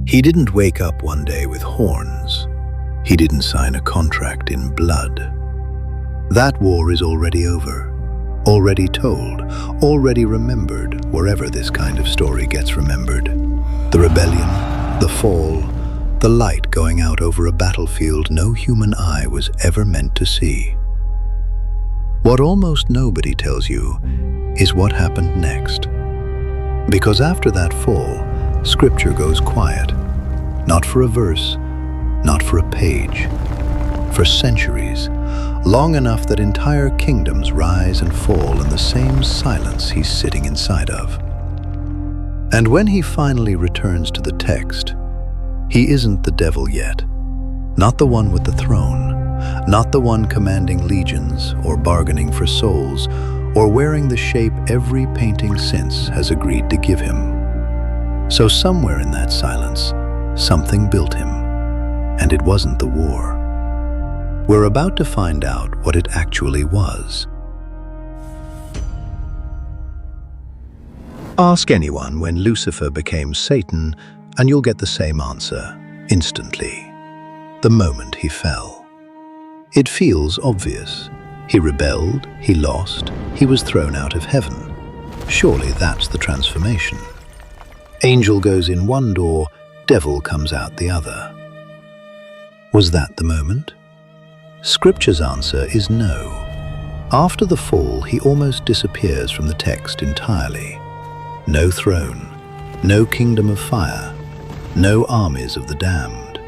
He didn't wake up one day with horns. He didn't sign a contract in blood. That war is already over, already told, already remembered wherever this kind of story gets remembered. The rebellion, the fall, the light going out over a battlefield no human eye was ever meant to see. What almost nobody tells you is what happened next. Because after that fall, Scripture goes quiet. Not for a verse, not for a page. For centuries, long enough that entire kingdoms rise and fall in the same silence he's sitting inside of. And when he finally returns to the text, he isn't the devil yet. Not the one with the throne, not the one commanding legions or bargaining for souls or wearing the shape every painting since has agreed to give him. So somewhere in that silence, something built him, and it wasn't the war. We're about to find out what it actually was. Ask anyone when Lucifer became Satan, and you'll get the same answer, instantly. The moment he fell. It feels obvious. He rebelled, he lost, he was thrown out of heaven. Surely that's the transformation. Angel goes in one door, devil comes out the other. Was that the moment? Scripture's answer is no. After the fall, he almost disappears from the text entirely. No throne, no kingdom of fire, no armies of the damned.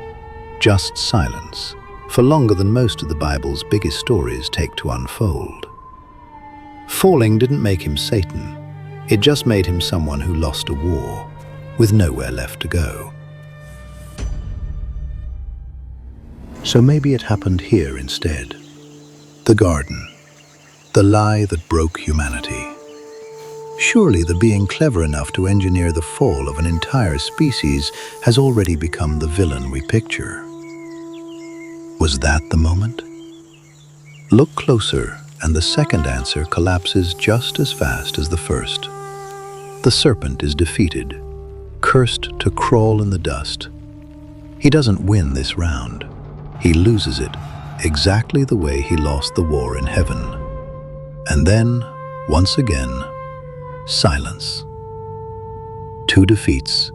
Just silence, for longer than most of the Bible's biggest stories take to unfold. Falling didn't make him Satan. It just made him someone who lost a war, with nowhere left to go. So maybe it happened here instead. The garden, the lie that broke humanity. Surely the being clever enough to engineer the fall of an entire species has already become the villain we picture. Was that the moment? Look closer, and the second answer collapses just as fast as the first. The serpent is defeated, cursed to crawl in the dust. He doesn't win this round. He loses it, exactly the way he lost the war in heaven. And then, once again, silence. 2 defeats,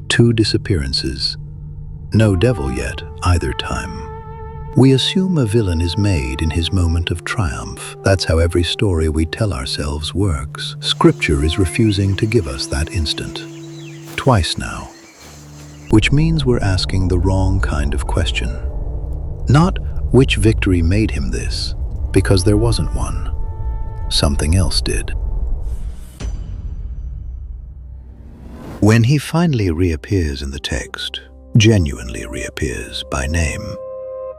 2 disappearances. No devil yet, either time. We assume a villain is made in his moment of triumph. That's how every story we tell ourselves works. Scripture is refusing to give us that instant. Twice now. Which means we're asking the wrong kind of question. Not which victory made him this, because there wasn't one. Something else did. When he finally reappears in the text, genuinely reappears by name,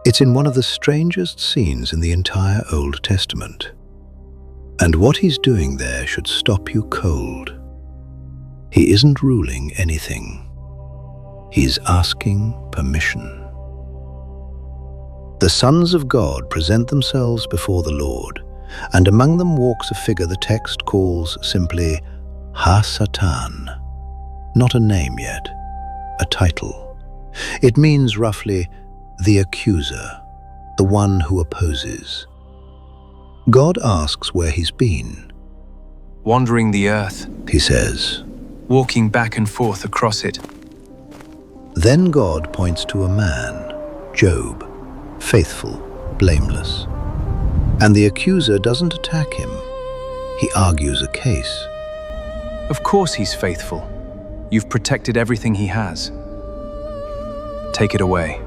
it's in one of the strangest scenes in the entire Old Testament. And what he's doing there should stop you cold. He isn't ruling anything. He's asking permission. The sons of God present themselves before the Lord, and among them walks a figure the text calls simply Ha-Satan. Not a name yet, a title. It means roughly the accuser, the one who opposes. God asks where he's been. Wandering the earth, He says. walking back and forth across it. Then God points to a man, Job, faithful, blameless. And the accuser doesn't attack him. He argues a case. Of course he's faithful. You've protected everything he has. Take it away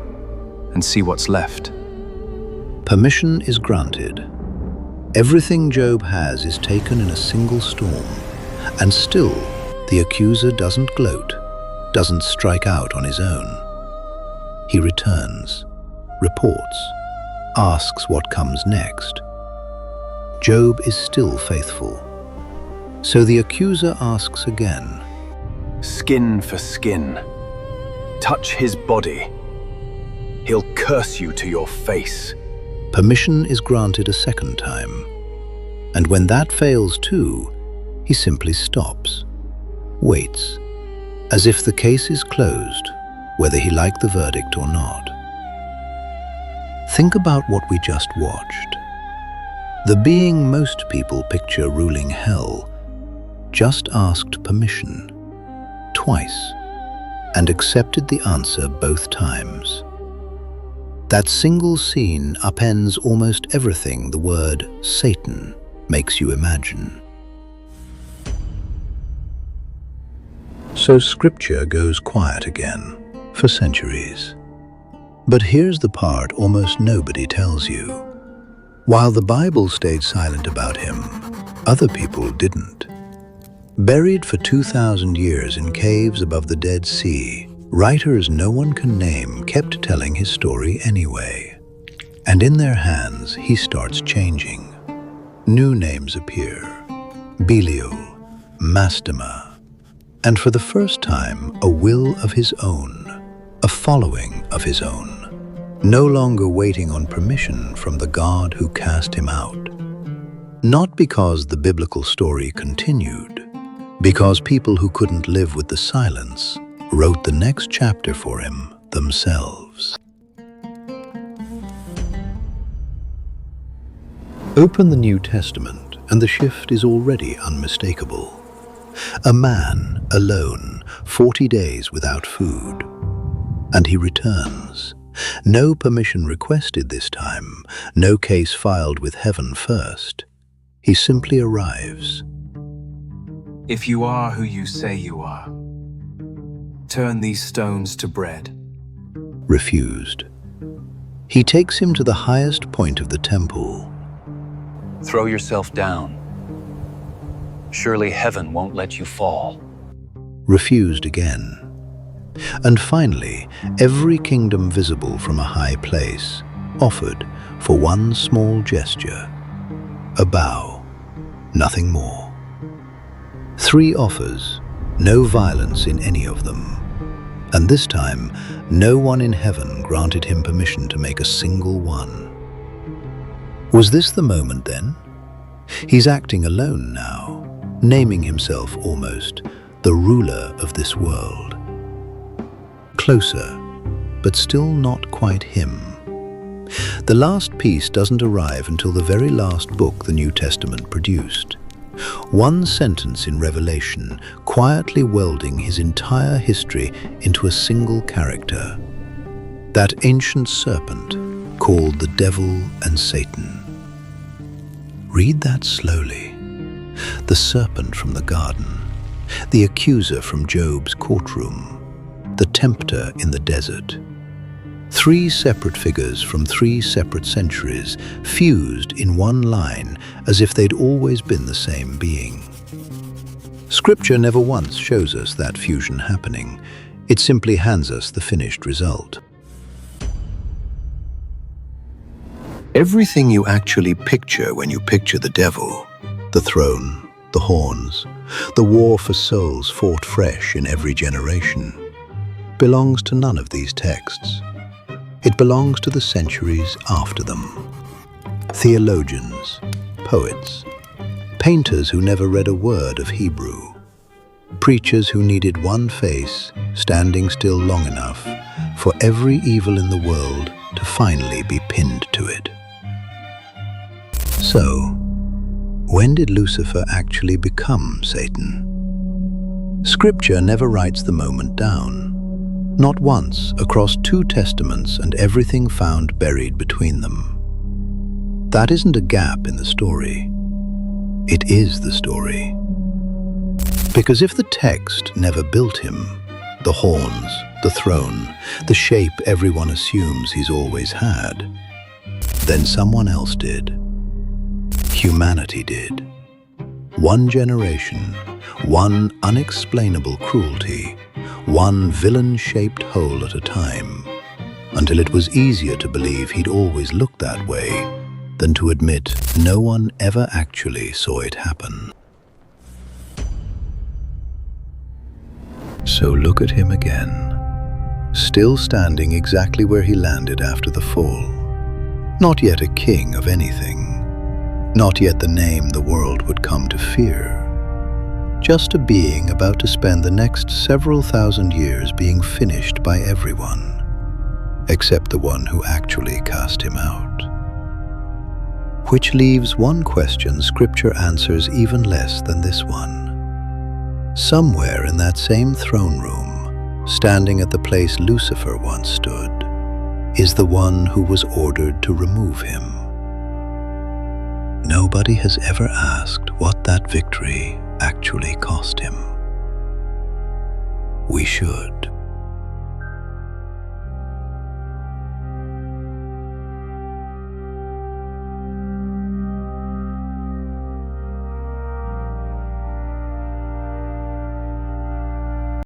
and see what's left. Permission is granted. Everything Job has is taken in a single storm, and still the accuser doesn't gloat, doesn't strike out on his own. He returns, reports, asks what comes next. Job is still faithful. So the accuser asks again. Skin for skin. Touch his body. He'll curse you to your face. Permission is granted a second time. And when that fails too, he simply stops, waits, as if the case is closed, whether he liked the verdict or not. Think about what we just watched. The being most people picture ruling hell just asked permission twice and accepted the answer both times. That single scene upends almost everything the word Satan makes you imagine. So Scripture goes quiet again for centuries. But here's the part almost nobody tells you. While the Bible stayed silent about him, other people didn't. Buried for 2,000 years in caves above the Dead Sea, writers no one can name kept telling his story anyway. And in their hands, he starts changing. New names appear: Belial, Mastema, and for the first time, a will of his own, a following of his own, no longer waiting on permission from the God who cast him out. Not because the biblical story continued, because people who couldn't live with the silence wrote the next chapter for him themselves. Open the New Testament, and the shift is already unmistakable. A man alone, 40 days without food. And he returns. No permission requested this time, no case filed with heaven first. He simply arrives. If you are who you say you are, turn these stones to bread. Refused. He takes him to the highest point of the temple. Throw yourself down. Surely heaven won't let you fall. Refused again. And finally, every kingdom visible from a high place, offered for one small gesture. A bow, nothing more. 3 offers, no violence in any of them. And this time, no one in heaven granted him permission to make a single one. Was this the moment then? He's acting alone now, naming himself almost the ruler of this world. Closer, but still not quite him. The last piece doesn't arrive until the very last book the New Testament produced. One sentence in Revelation, quietly welding his entire history into a single character. That ancient serpent called the devil and Satan. Read that slowly. The serpent from the garden, the accuser from Job's courtroom, the tempter in the desert. 3 separate figures from 3 separate centuries, fused in one line as if they'd always been the same being. Scripture never once shows us that fusion happening. It simply hands us the finished result. Everything you actually picture when you picture the devil, the throne, the horns, the war for souls fought fresh in every generation, belongs to none of these texts. It belongs to the centuries after them. Theologians, poets, painters who never read a word of Hebrew, preachers who needed one face standing still long enough for every evil in the world to finally be pinned to it. So, when did Lucifer actually become Satan? Scripture never writes the moment down. Not once across 2 testaments and everything found buried between them. That isn't a gap in the story. It is the story. Because if the text never built him, the horns, the throne, the shape everyone assumes he's always had, then someone else did. Humanity did. One generation, one unexplainable cruelty, one villain-shaped hole at a time, until it was easier to believe he'd always looked that way than to admit no one ever actually saw it happen. So look at him again, still standing exactly where he landed after the fall. Not yet a king of anything, not yet the name the world would come to fear. just a being about to spend the next several thousand years being finished by everyone, except the one who actually cast him out. Which leaves one question Scripture answers even less than this one. Somewhere in that same throne room, standing at the place Lucifer once stood, is the one who was ordered to remove him. Nobody has ever asked what that victory actually cost him. We should.